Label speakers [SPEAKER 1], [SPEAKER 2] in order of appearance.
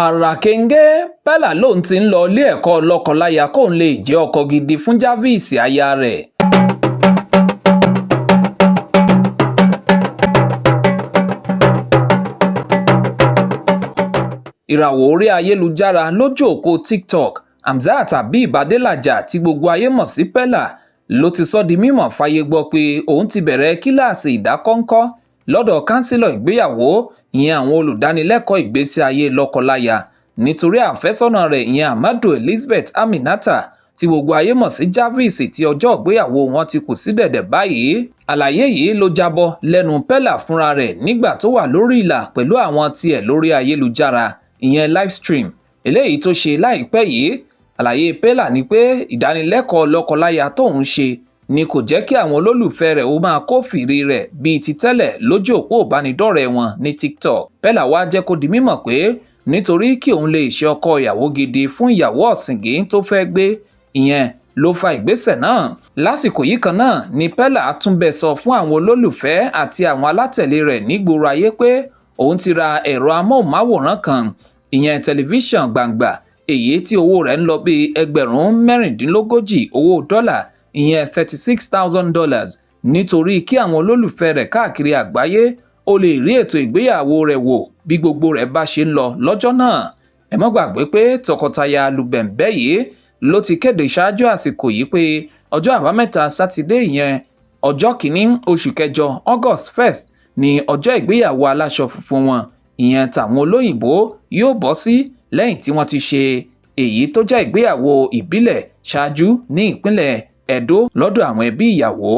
[SPEAKER 1] Àràkéńgé Pella lòun ti ń lọ ilé ẹ̀kọ́ lọ́kọláya kóun lè jẹ́ ọkọ gidi fún Jarvis aya rẹ̀. Ìràwọ̀ orí ayélujára lójú òpó TikTok Hamzat Habib Adélàjà tí gbogbo ayé mọ̀ sí Pella ló ti sọ di mímọ̀ fáyé gbọ́ pé òun ti bẹ̀rẹ̀ kíláàsì ìdákọ́ńkọ́ lọ́dọ̀ kánsílọ̀ ìgbéyàwó ìyẹn àwọn olùdánilẹ́kọ̀ọ́ ìgbésí ayé lọ́kọláya nítorí àfẹ́sọ́nà rẹ̀ ìyẹn Amadu Elizabeth Aminata tí gbogbo ayé mọ̀ sí Jarvis tí ọjọ́ ìgbéyàwó wọn ti kù sí dẹ̀dẹ̀ báyìí. Àlàyé yìí ló jábọ́ lẹ́nu Pella fúnra rẹ̀ nígbà tó wà lórí ìlà pẹ̀lú àwọn tiẹ̀ lórí ayélujára ìyẹn livestream eléyìí tó ṣe láìpẹ́ yìí. Àlàyé Pella ni pé ìdánilẹ́kọ̀ọ́ lọ́kọláya tóun ṣe ni kò jẹ́ kí àwọn olólùfẹ́ rẹ̀ ó máa kófìrí rẹ̀ bíi ti tẹ́lẹ̀ lójú òpó ìbánidọ́rẹ̀ẹ́ wọn ní TikTok. Pella wá jẹ́ kó di mímọ̀ pé nítorí kí òun lè ṣe ọkọ ìyàwó gidi fún ìyàwó ọ̀sìngín tó fẹ́ gbé ìyẹn ló fa ìgbésẹ̀ náà. Lásìkò yìí kan náà ni Pella tún bẹ̀ sọ fún àwọn olólùfẹ́ àti àwọn alátẹ̀lé rẹ̀ nígboro ayé pé òun ti ra ẹ̀rọ amóhùnmáwòrán kan ìyẹn tẹlifíṣàn gbàǹgbà èyí tí owó rẹ̀ ń lọ bí ẹgbẹ̀rún mẹ́rìndínlógójì owó dọ́là ìyẹn $36,000 nítorí kí àwọn olólùfẹ́ rẹ̀ káàkiri àgbáyé ó lè rí ètò ìgbéyàwó rẹ̀ wò bí gbogbo rẹ̀ bá ṣe ń lọ lọ́jọ́ náà. Ẹ má gbàgbé pé tọkọtaya lùbẹ̀ǹbẹ̀ yìí ló ti kéde ṣáájú àsìkò yìí pé ọjọ́ àbámẹ́ta sátidé ìyẹn ọjọ́ kìíní oṣù kẹjọ August 1st ni ọjọ́ ìgbéyàwó aláṣọ funfun wọn ìyẹn tàwọn olóyìnbó yóò bọ́ sí lẹ́yìn tí wọ́n ti ṣe èyí tó jẹ́ ìgbéyàwó ìbílẹ̀ ṣáájú ní ìpínlẹ̀ Edo lọ́dọ̀ àwọn ẹbí ìyàwó.